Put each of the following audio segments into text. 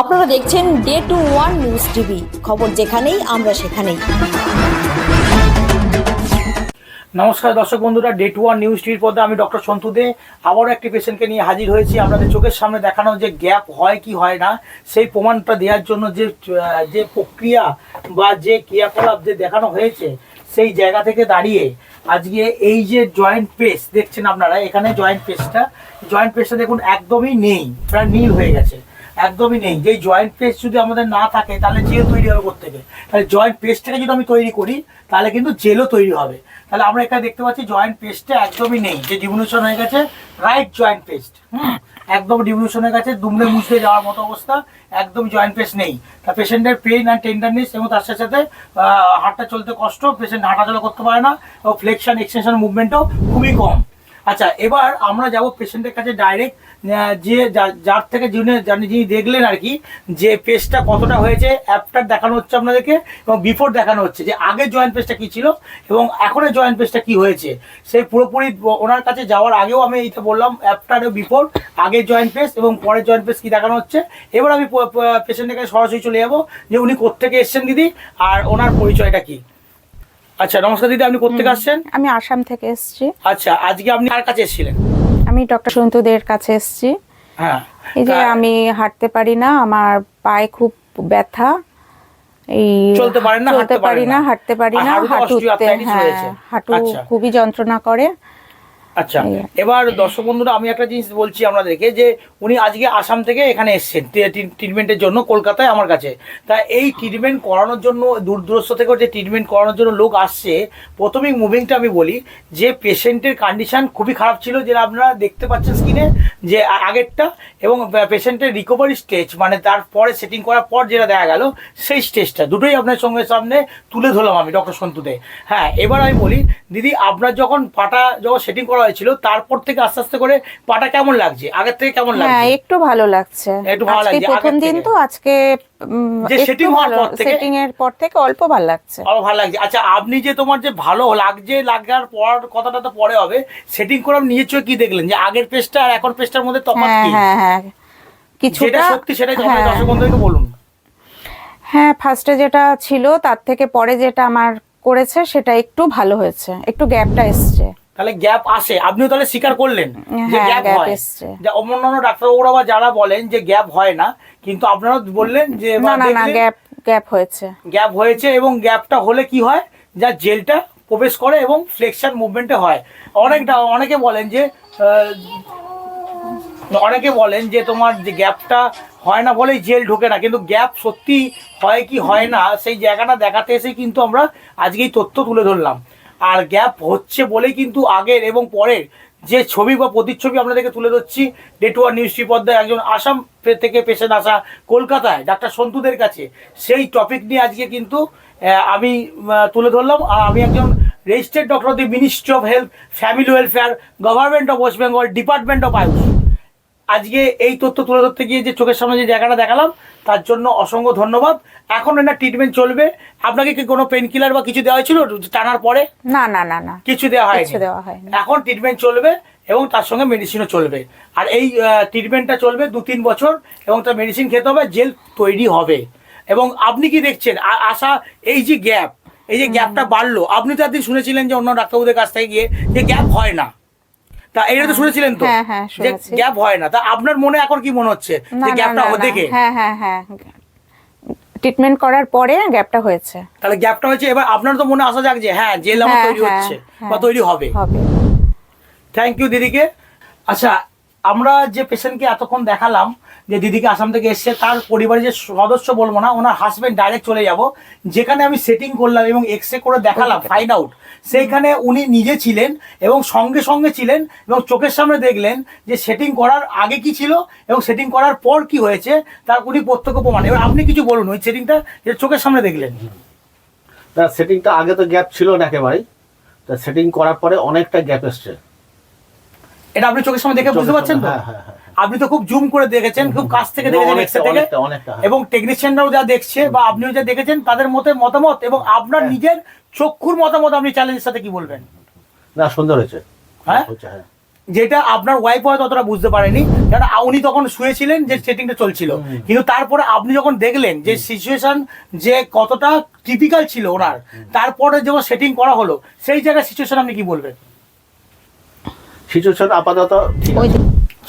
আপনারা দেখছেন day two one news TV, খবর যেখানেই আমরা সেখানেই। নমস্কার দর্শক বন্ধুরা, ডে টু ওয়ান নিউজ টিভির পর্দায় আমি ডক্টর সন্তু দে আবারও একটি পেশেন্টকে নিয়ে হাজির হয়েছি। আপনাদের চোখের সামনে দেখানো যে গ্যাপ হয় কি হয় না সেই প্রমাণটা দেওয়ার জন্য যে প্রক্রিয়া বা যে ক্রিয়াকলাপ যে দেখানো হয়েছে সেই জায়গা থেকে দাঁড়িয়ে আজকে এই যে জয়েন্ট পেস্ট দেখছেন আপনারা, এখানে জয়েন্ট পেস্টটা দেখুন একদমই নেই, প্রায় নীল হয়ে গেছে, একদমই নেই। যেই জয়েন্ট পেস্ট যদি আমাদের না থাকে তাহলে জেল তৈরি হবে কোত্থেকে? তাহলে জয়েন্ট পেস্টটাকে যদি আমি তৈরি করি তাহলে কিন্তু জেলও তৈরি হবে। তাহলে আমরা এখানে দেখতে পাচ্ছি জয়েন্ট পেস্টটা একদমই নেই, যে ডিমিউশন হয়ে গেছে রাইট জয়েন্ট পেস্ট, একদম ডিমিউশন হয়ে গেছে, দুমড়ে মুচড়ে যাওয়ার মতো অবস্থা, একদম জয়েন্ট পেস্ট নেই। তা পেশেন্টের পেইন অ্যান্ড টেন্ডারনেস এবং তার সাথে সাথে হাঁটা চলতে কষ্ট, পেশেন্ট হাঁটাচলা করতে পারে না এবং ফ্লেকশন এক্সটেনশন মুভমেন্টও খুবই কম। আচ্ছা, এবার আমরা যাব পেশেন্টের কাছে ডাইরেক্ট, যে যার থেকে যিনি দেখলেন আর কি যে পেস্টটা কতটা হয়েছে অ্যাফটার দেখানো হচ্ছে আপনাদেরকে এবং বিফোর দেখানো হচ্ছে যে আগের জয়েন্ট পেস্টটা কী ছিল এবং এখনের জয়েন্ট পেস্টটা কী হয়েছে। সেই পুরোপুরি ওনার কাছে যাওয়ার আগেও আমি এইটা বললাম, অ্যাফটার ও বিফোর, আগের জয়েন্ট পেস্ট এবং পরের জয়েন্ট পেস্ট কী দেখানো হচ্ছে। এবার আমি পেশেন্টের কাছে সরাসরি চলে যাবো যে উনি কোত্থেকে এসছেন দিদি আর ওনার পরিচয়টা কী। আচ্ছা, নমস্কার দিদি, আপনি কোত্থেকে আসছেন? আমি আসাম থেকে এসেছি। আচ্ছা, আজকে আপনি কার কাছে এসেছিলেন? আমি ডক্টর সন্তুদের কাছে এসেছি। হ্যাঁ, এই যে আমি হাঁটতে পারি না, আমার পায়ে খুব ব্যথা, এই চলতে পারেন না, চলতে পারি না, হাঁটতে পারি না, হাঁটুতে হাঁটু খুবই যন্ত্রণা করে। আচ্ছা, এবার দর্শক বন্ধুরা আমি একটা জিনিস বলছি আপনাদেরকে যে উনি আজকে আসাম থেকে এখানে এসেছেন ট্রিটমেন্টের জন্য কলকাতায় আমার কাছে। তা এই ট্রিটমেন্ট করানোর জন্য দূর দূরস্থ থেকেও যে ট্রিটমেন্ট করানোর জন্য লোক আসছে, প্রথমেই মুভিংটা আমি বলি যে পেশেন্টের কন্ডিশন খুবই খারাপ ছিল, যেটা আপনারা দেখতে পাচ্ছেন স্ক্রিনে যে আগেরটা, এবং পেশেন্টের রিকভারি স্টেজ মানে তারপরে সেটিং করার পর যেটা দেখা গেল সেই স্টেজটা দুটোই আপনার সঙ্গে সামনে তুলে ধরলাম আমি ডক্টর সন্তুদে। হ্যাঁ, এবার আমি বলি দিদি, আপনার যখন পাটা সেটিং করা হয়েছিল তারপর থেকে আস্তে আস্তে করে পাটা কেমন লাগছে, আগের থেকে কেমন লাগছে? হ্যাঁ, একটু ভালো লাগছে, একটু ভালো লাগছে। প্রথম দিন তো, আজকে যে সেটিং হওয়ার পর থেকে, সেটিং এর পর থেকে অল্প ভালো লাগছে, ভালো লাগছে। আচ্ছা, আপনি যে তোমার যে ভালো লাগছে লাগার পর কথাটা তো পরে হবে, সেটিং করে নিজের চোখে কি দেখলেন যে আগের পেজটা আর এখন পেজটার মধ্যে তফাৎ কি? হ্যাঁ হ্যাঁ, কিছুটা সত্যি সেটাই আমাদের দর্শক বন্ধুদেরকে বলুন। হ্যাঁ, ফার্স্টে যেটা ছিল তার থেকে পরে যেটা আমার করেছে সেটা একটু ভালো হয়েছে, একটু গ্যাপটা এসছে। তাহলে গ্যাপ আসে, আপনিও তাহলে স্বীকার করলেন যে গ্যাপ হয়। যে অন্যান্য ডাক্তারবাবুরা বা যারা বলেন যে গ্যাপ হয় না, কিন্তু আপনারা বললেন যে না না না, গ্যাপ হয়েছে, গ্যাপ হয়েছে। এবং গ্যাপটা হলে কি হয়, যা জেলটা প্রবেশ করে এবং ফ্লেকশন মুভমেন্টে হয়। অনেকে বলেন যে তোমার যে গ্যাপটা হয় না বলেই জেল ঢোকে না, কিন্তু গ্যাপ সত্যি হয় কি হয় না সেই জায়গাটা দেখাতে এসে কিন্তু আমরা আজকেই তথ্য তুলে ধরলাম। আর গ্যাপ হচ্ছে বলেই কিন্তু আগের এবং পরের যে ছবি বা প্রতিচ্ছবি আপনাদেরকে তুলে ধরছি day two one news TV পর্দায়। একজন আসাম থেকে পেশেন্ট আসা কলকাতায় ডাক্তার সন্তুদের কাছে, সেই টপিক নিয়ে আজকে কিন্তু আমি তুলে ধরলাম। আর আমি একজন registered doctor of the ministry of health, family welfare, government of West Bengal, department of Ayush. আজকে এই তথ্য তুলে ধরতে গিয়ে যে চোখের সামনে যে জায়গাটা দেখালাম তার জন্য অসংখ্য ধন্যবাদ। এখন এটা ট্রিটমেন্ট চলবে। আপনাকে কি কোনো পেন কিলার বা কিছু দেওয়া হয়েছিল টানার পরে? না না না না, কিছু দেওয়া হয়নি। এখন ট্রিটমেন্ট চলবে এবং তার সঙ্গে মেডিসিনও চলবে। আর এই ট্রিটমেন্টটা চলবে 2-3 বছর এবং তার মেডিসিন খেতে হবে, জেল তৈরি হবে। এবং আপনি কি দেখছেন আশা, এই যে গ্যাপটা বাড়লো, আপনি তো একদিন শুনেছিলেন যে অন্য ডাক্তারবাবুদের কাছ থেকে গিয়ে যে গ্যাপ হয় না, তা এটা তো শুনেছিলেন তো যে গ্যাপ হয় না। তা আপনার মনে এখন কি মনে হচ্ছে যে গ্যাপটা দেখে? হ্যাঁ হ্যাঁ হ্যাঁ, ট্রিটমেন্ট করার পরে গ্যাপটা হয়েছে। তাহলে গ্যাপটা হয়েছে, এবার আপনার তো মনে আসা যাক যে হ্যাঁ জেল আমার তৈরি হচ্ছে বা তৈরি হবে। থ্যাংক ইউ দিদিকে। আচ্ছা, আমরা যে পেশেন্টকে এতক্ষণ দেখালাম যে দিদিকে আসাম থেকে এসছে, তার পরিবারের যে সদস্য বলবো না, ওনার হাজবেন্ড ডাইরেক্ট চলে যাব যেখানে আমি সেটিং করলাম এবং এক্সরে করে দেখালাম ফাইন্ড আউট। সেইখানে উনি নিজে ছিলেন এবং সঙ্গে সঙ্গে ছিলেন এবং চোখের সামনে দেখলেন যে সেটিং করার আগে কি ছিল এবং সেটিং করার পর কি হয়েছে, তার উনি প্রত্যক্ষ প্রমাণ। এবার আপনি কিছু বলুন ওই সেটিংটা যে চোখের সামনে দেখলেন। না, সেটিংটা আগে তো গ্যাপ ছিল না একেবারে, তা সেটিং করার পরে অনেকটা গ্যাপ এসছে। এটা আপনি চোখের সামনে দেখে বুঝতে পারছেন তো? আপনি তো খুব জুম করে দেখেছেন, খুব কাছ থেকে দেখেছেন এক্সরে থেকে, এবং টেকনিশিয়ানরাও যা দেখছে বা আপনিও যা দেখেছেন তাদের মতামত এবং আপনার নিজের চক্ষুর মতামত আপনি চ্যালেঞ্জের সাথে কি বলবেন? না, সুন্দর হয়েছে। হ্যাঁ, যেটা আপনার ওয়াইফ হয়তো অতটা বুঝতে পারেনি, কারণ উনি তখন শুয়েছিলেন যে সেটিংটা চলছিল, কিন্তু তারপরে আপনি যখন দেখলেন যে সিচুয়েশন যে কতটা টিপিক্যাল ছিল ওনার, তারপরে যখন সেটিং করা হলো সেই জায়গায় সিচুয়েশন আপনি কি বলবেন? সিচুয়েশন আপাতত ঠিক ওই আছে।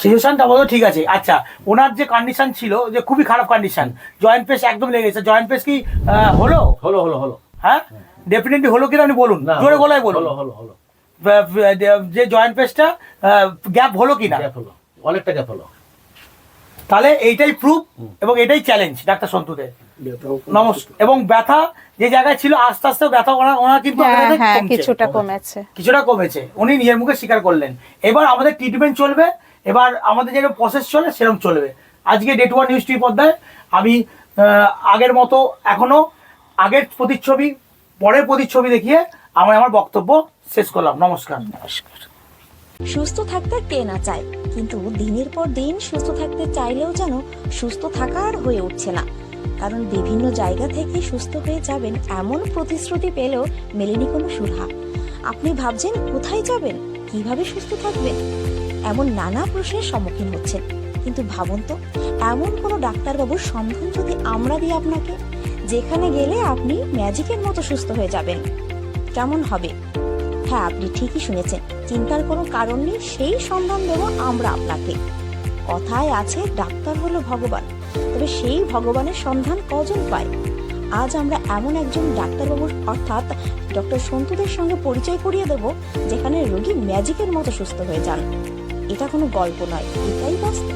সিচুয়েশনটা বলতো ঠিক আছে। আচ্ছা, ওনার যে কন্ডিশন ছিল যে খুবই খারাপ কন্ডিশন, জয়েন্ট পেস একদম লেগে গেছে, জয়েন্ট পেস কি হলো? হলো হলো হলো হ্যাঁ, ডেফিনেটলি হলো কিনা আপনি বলুন, না, জোরে গলায় বলুন। হলো হলো হলো যে জয়েন্ট পেসটা গ্যাপ হলো কিনা, গ্যাপ হলো, অনেকটা গ্যাপ হলো। তাহলে এইটাই প্রুফ এবং এটাই চ্যালেঞ্জ ডাক্তার সন্তুদের। নমস্কার। এবং ব্যথা যে জায়গায় ছিল আস্তে আস্তে ব্যথা ওনার কিন্তু হ্যাঁ আমাদের হ্যাঁ কমছে। কিছুটা কমেছে। কিছুটা কমেছে, উনি নিজের মুখে স্বীকার করলেন। এবার আমাদের ট্রিটমেন্ট চলবে, এবার আমাদের যেরকম প্রসেস চলে সেরকম চলবে। আজকে ডে 1 নিউজ টিভি পর্দায় আমি আগের মতো এখনো আগের প্রতিচ্ছবি পরের প্রতিচ্ছবি দেখিয়ে আমার বক্তব্য শেষ করলাম। নমস্কার। নমস্কার। সুস্থ থাকতে কে না চায়, কিন্তু দিনের পর দিন সুস্থ থাকতে চাইলেও যেন সুস্থ থাকা আর হয়ে উঠছে না। কারণ বিভিন্ন জায়গা থেকে সুস্থ হয়ে যাবেন এমন প্রতিশ্রুতি পেলেও মেলেনি কোনো সুরাহা। আপনি ভাবছেন কোথায় যাবেন, কিভাবে সুস্থ থাকবেন, এমন নানা প্রশ্নের সম্মুখীন হচ্ছেন। কিন্তু ভাবুন তো, এমন কোনো ডাক্তারবাবুর সন্ধান যদি আমরা দিই আপনাকে, যেখানে গেলে আপনি ম্যাজিকের মতো সুস্থ হয়ে যাবেন, কেমন হবে? হ্যাঁ, আপনি ঠিকই শুনেছেন, চিন্তার কোনো কারণ নেই, সেই সন্ধান দেব আমরা আপনাকে। কথায় আছে ডাক্তার হলো ভগবান, তবে সেই ভগবানের সন্ধান কজন পায়? আজ আমরা এমন একজন ডাক্তারবাবুর অর্থাৎ ডক্টর সন্তুদের সঙ্গে পরিচয় করিয়ে দেব, যেখানে রোগী ম্যাজিকের মতো সুস্থ হয়ে যান। এটা কোনো গল্প নয়, এটাই বাস্তব।